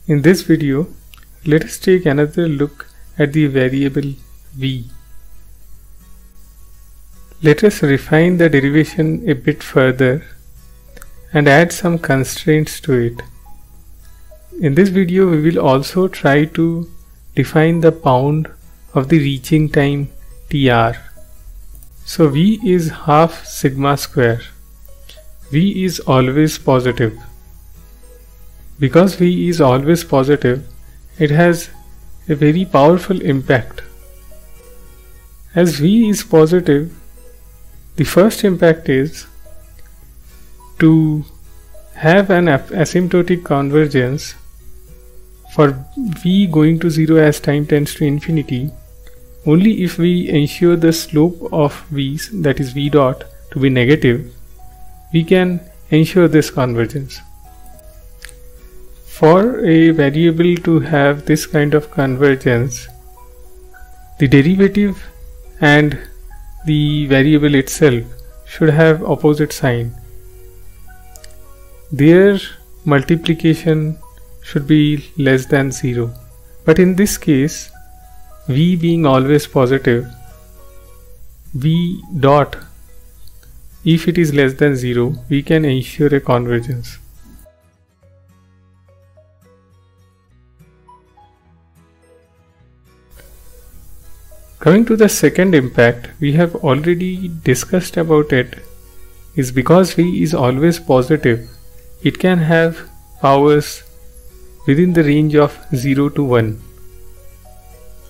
In this video, let us take another look at the variable v. Let us refine the derivation a bit further and add some constraints to it. In this video, we will also try to define the bound of the reaching time tr. So v is half sigma square. V is always positive. Because v is always positive, it has a very powerful impact. As v is positive, the first impact is to have an asymptotic convergence for v going to 0 as time tends to infinity only if we ensure the slope of v's, that is v dot, to be negative. We can ensure this convergence. For a variable to have this kind of convergence, the derivative and the variable itself should have opposite sign. Their multiplication should be less than 0. But in this case, v being always positive, v dot, if it is less than 0, we can ensure a convergence. Coming to the second impact, we have already discussed about it, is because v is always positive, it can have powers within the range of 0 to 1.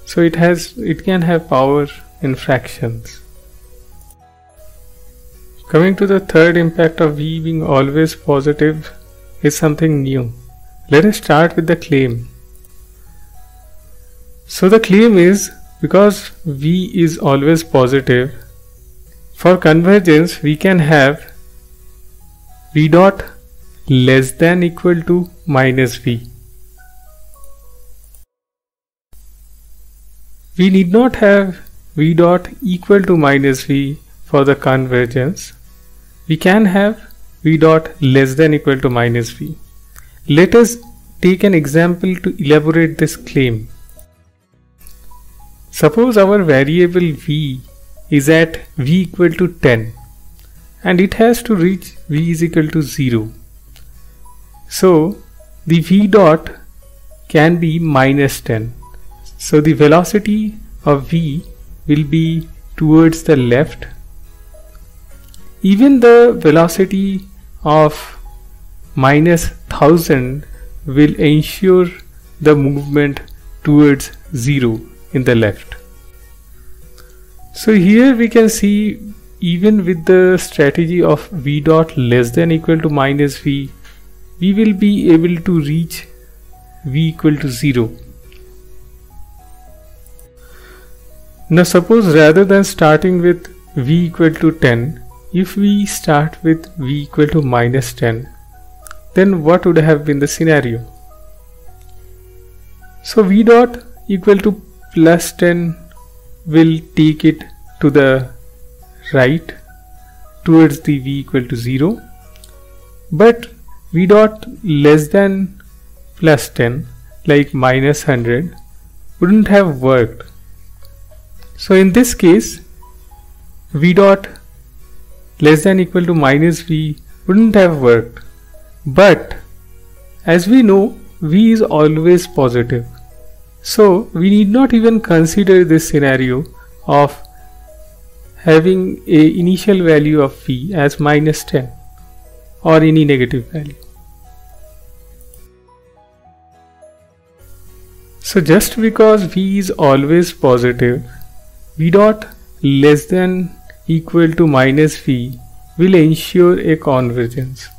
So it can have power in fractions. Coming to the third impact of v being always positive is something new. Let us start with the claim. So the claim is, because v is always positive, for convergence we can have v dot less than equal to minus v. We need not have v dot equal to minus v for the convergence. We can have v dot less than equal to minus v. Let us take an example to elaborate this claim. Suppose our variable v is at v equal to 10 and it has to reach v is equal to 0. So the v dot can be minus 10. So the velocity of v will be towards the left. Even the velocity of minus 1000 will ensure the movement towards 0 in the left. So here we can see, even with the strategy of v dot less than equal to minus v, we will be able to reach v equal to 0. Now suppose rather than starting with v equal to 10, if we start with v equal to minus 10, then what would have been the scenario? So v dot equal to plus 10 will take it to the right towards the v equal to 0, but v dot less than plus 10, like minus 100, wouldn't have worked. So in this case, v dot less than equal to minus v wouldn't have worked. But as we know, v is always positive. So we need not even consider this scenario of having a initial value of v as minus 10 or any negative value. So just because v is always positive, v dot less than equal to minus v will ensure a convergence.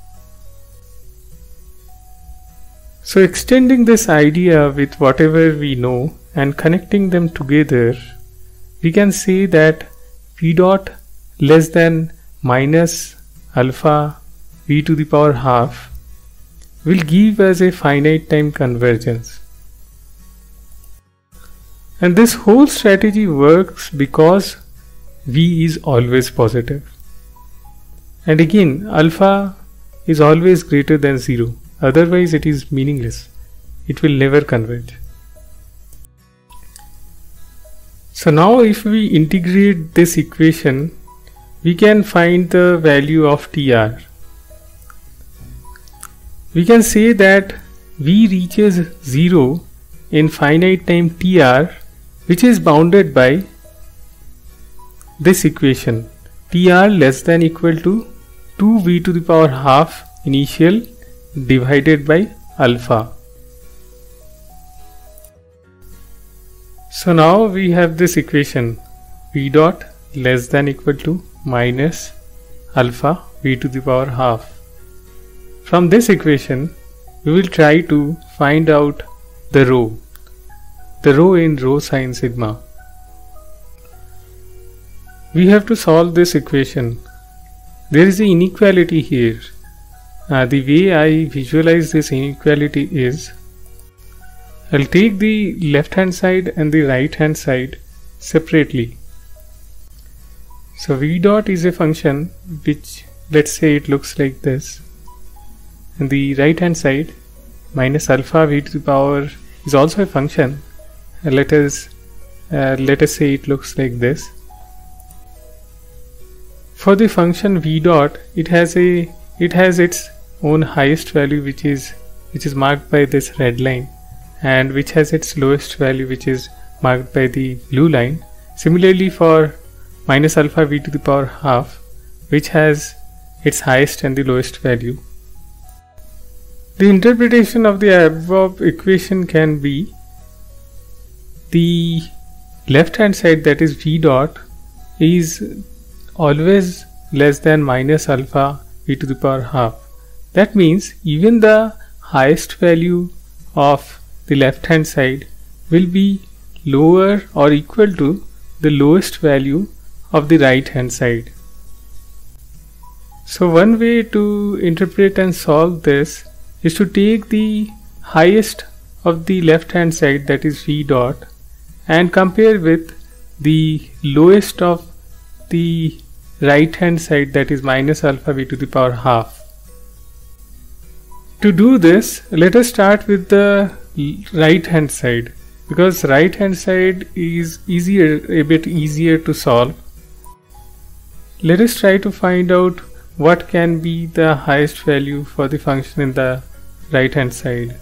So extending this idea with whatever we know and connecting them together, we can say that v dot less than minus alpha v to the power half will give us a finite time convergence. And this whole strategy works because v is always positive. And again, alpha is always greater than 0. Otherwise it is meaningless. it will never converge. So now if we integrate this equation, we can find the value of TR. We can say that V reaches 0 in finite time TR, which is bounded by this equation, TR less than equal to 2V to the power half initial divided by alpha. So now we have this equation, V dot less than equal to minus alpha V to the power half. From this equation, we will try to find out the rho in rho sine sigma. We have to solve this equation. There is an inequality here. The way I visualize this inequality is, I'll take the left hand side and the right hand side separately. So V dot is a function which, let's say, it looks like this, and the right hand side minus alpha V to the power is also a function. Let us say it looks like this. For the function V dot, it has its own highest value which is marked by this red line, and which has its lowest value which is marked by the blue line. Similarly for minus alpha V to the power half, which has its highest and the lowest value. The interpretation of the above equation can be, the left hand side, that is V dot, is always less than minus alpha V to the power half. That means even the highest value of the left hand side will be lower or equal to the lowest value of the right hand side. So one way to interpret and solve this is to take the highest of the left hand side, that is V dot, and compare with the lowest of the right hand side, that is minus alpha V to the power half. To do this, let us start with the right hand side, because right hand side is a bit easier to solve. Let us try to find out what can be the highest value for the function in the right hand side.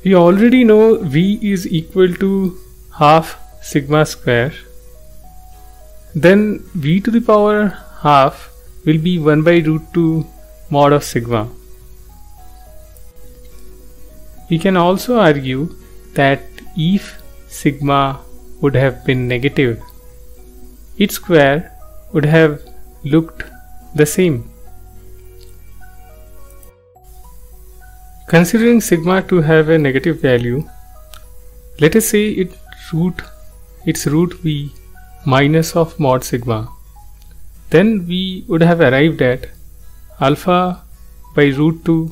We already know V is equal to half sigma square. Then V to the power half will be 1 by root 2 mod of sigma. We can also argue that if sigma would have been negative, its square would have looked the same. Considering sigma to have a negative value, let us say its root V minus of mod sigma. Then we would have arrived at alpha by root 2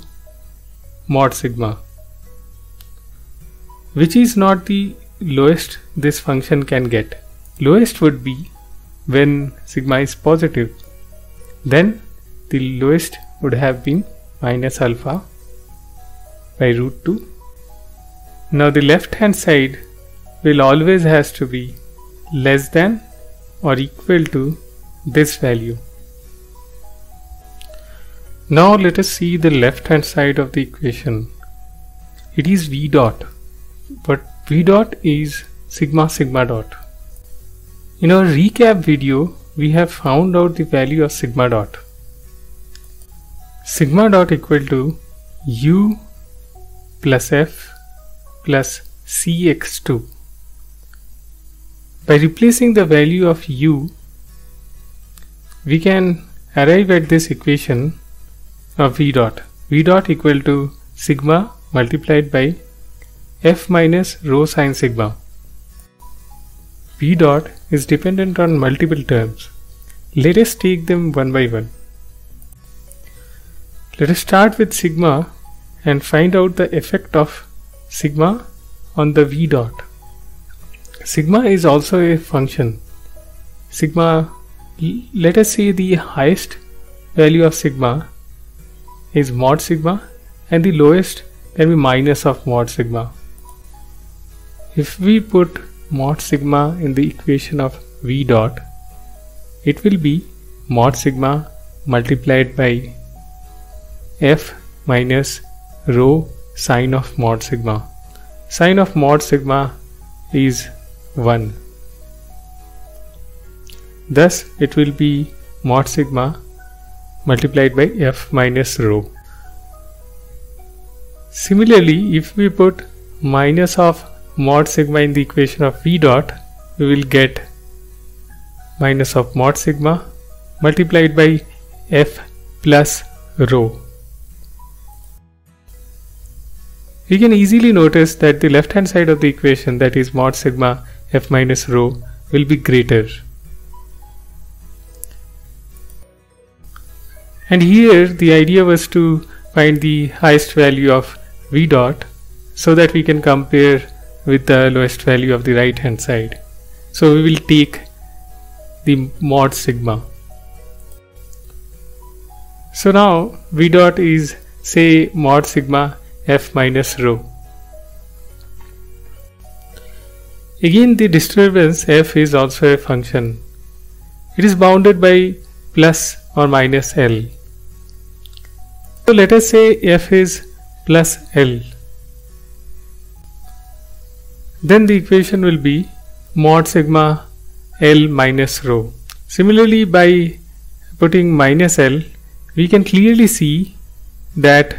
mod sigma, which is not the lowest this function can get. Lowest would be when sigma is positive. Then the lowest would have been minus alpha by root 2. Now the left hand side will always has to be less than or equal to this value. Now let us see the left hand side of the equation. It is V dot, but V dot is sigma sigma dot. In our recap video, we have found out the value of sigma dot. Sigma dot equal to U plus F plus Cx2. By replacing the value of U, we can arrive at this equation of V dot. V dot equal to sigma multiplied by F minus rho sine sigma. V dot is dependent on multiple terms. Let us take them one by one. Let us start with sigma and find out the effect of sigma on the V dot. Sigma is also a function. Sigma, let us say the highest value of sigma is mod sigma and the lowest can be minus of mod sigma. If we put mod sigma in the equation of V dot, it will be mod sigma multiplied by F minus rho sine of mod sigma. Sine of mod sigma is 1. Thus it will be mod sigma multiplied by F minus rho. Similarly, if we put minus of mod sigma in the equation of V dot, we will get minus of mod sigma multiplied by F plus rho. We can easily notice that the left hand side of the equation, that is mod sigma F minus rho, will be greater. And here the idea was to find the highest value of V dot so that we can compare with the lowest value of the right hand side. So we will take the mod sigma. So now V dot is, say, mod sigma F minus rho. Again, the disturbance F is also a function. It is bounded by plus or minus L. So let us say F is plus L. Then the equation will be mod sigma L minus rho. Similarly, by putting minus L, we can clearly see that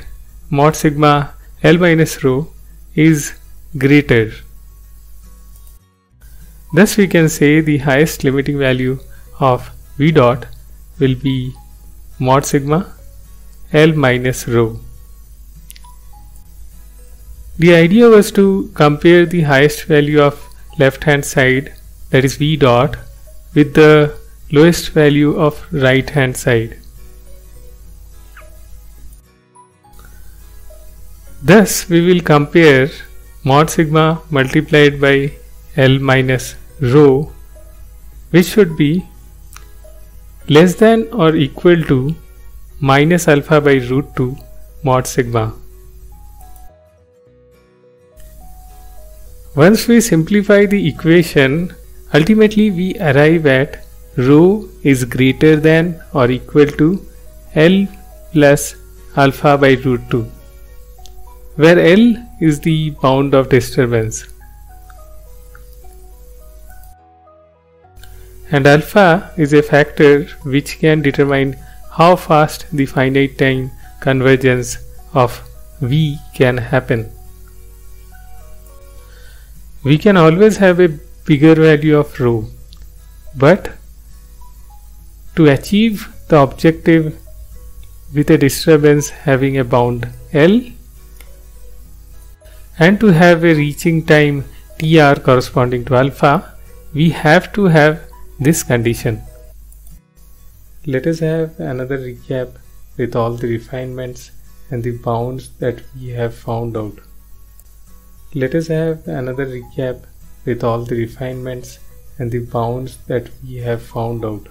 mod sigma L minus rho is greater. Thus we can say the highest limiting value of V dot will be mod sigma L minus rho. The idea was to compare the highest value of left hand side, that is V dot, with the lowest value of right hand side. Thus we will compare mod sigma multiplied by L minus rho, which should be less than or equal to minus alpha by root 2 mod sigma. Once we simplify the equation, ultimately we arrive at rho is greater than or equal to L plus alpha by root 2, where L is the bound of disturbance and alpha is a factor which can determine how fast the finite time convergence of V can happen. We can always have a bigger value of rho, but to achieve the objective with a disturbance having a bound L and to have a reaching time Tr corresponding to alpha, we have to have this condition. Let us have another recap with all the refinements and the bounds that we have found out. Let us have another recap with all the refinements and the bounds that we have found out.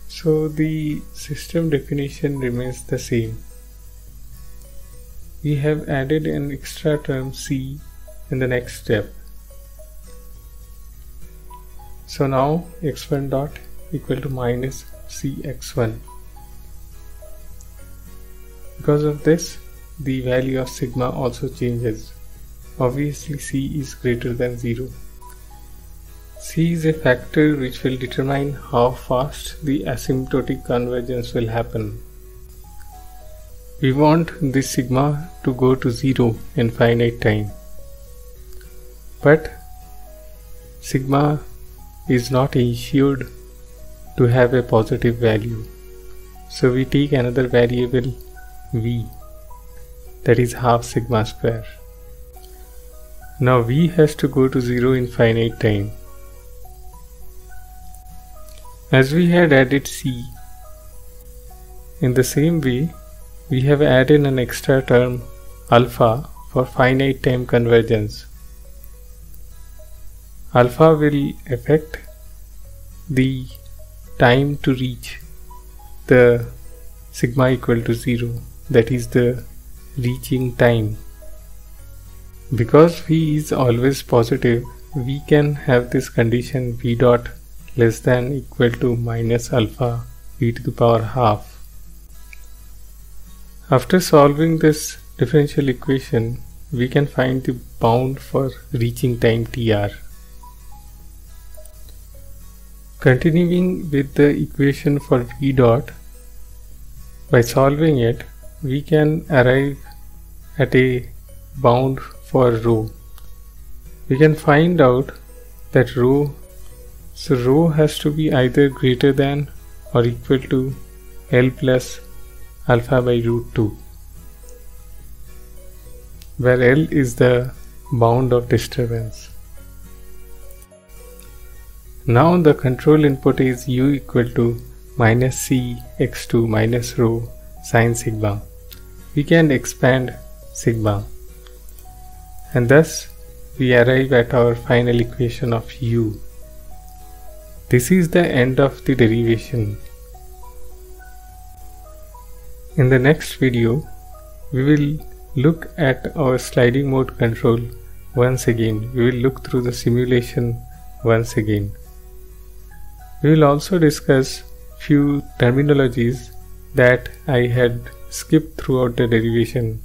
So the system definition remains the same. We have added an extra term C in the next step. So now x1 dot equal to minus Cx1. Because of this, the value of sigma also changes. Obviously C is greater than 0. C is a factor which will determine how fast the asymptotic convergence will happen. We want this sigma to go to 0 in finite time. But sigma is not ensured to have a positive value. So we take another variable V, that is half sigma square. Now V has to go to 0 in finite time. As we had added C, in the same way we have added an extra term alpha for finite time convergence. Alpha will affect the time to reach the sigma equal to 0, that is the reaching time. Because v is always positive, we can have this condition v dot less than equal to minus alpha v to the power half. After solving this differential equation, we can find the bound for reaching time tr. Continuing with the equation for v dot, by solving it, we can arrive at a bound for rho. We can find out that rho has to be either greater than or equal to L plus alpha by root 2, where L is the bound of disturbance. Now the control input is u equal to minus c x2 minus rho sine sigma. We can expand sigma, and thus we arrive at our final equation of u. This is the end of the derivation. In the next video, we will look at our sliding mode control once again. We will look through the simulation once again. We will also discuss few terminologies that I had skipped throughout the derivation.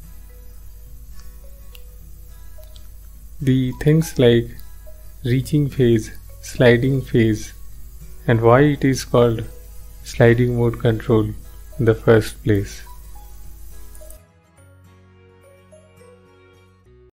The things like reaching phase, sliding phase, and why it is called sliding mode control in the first place.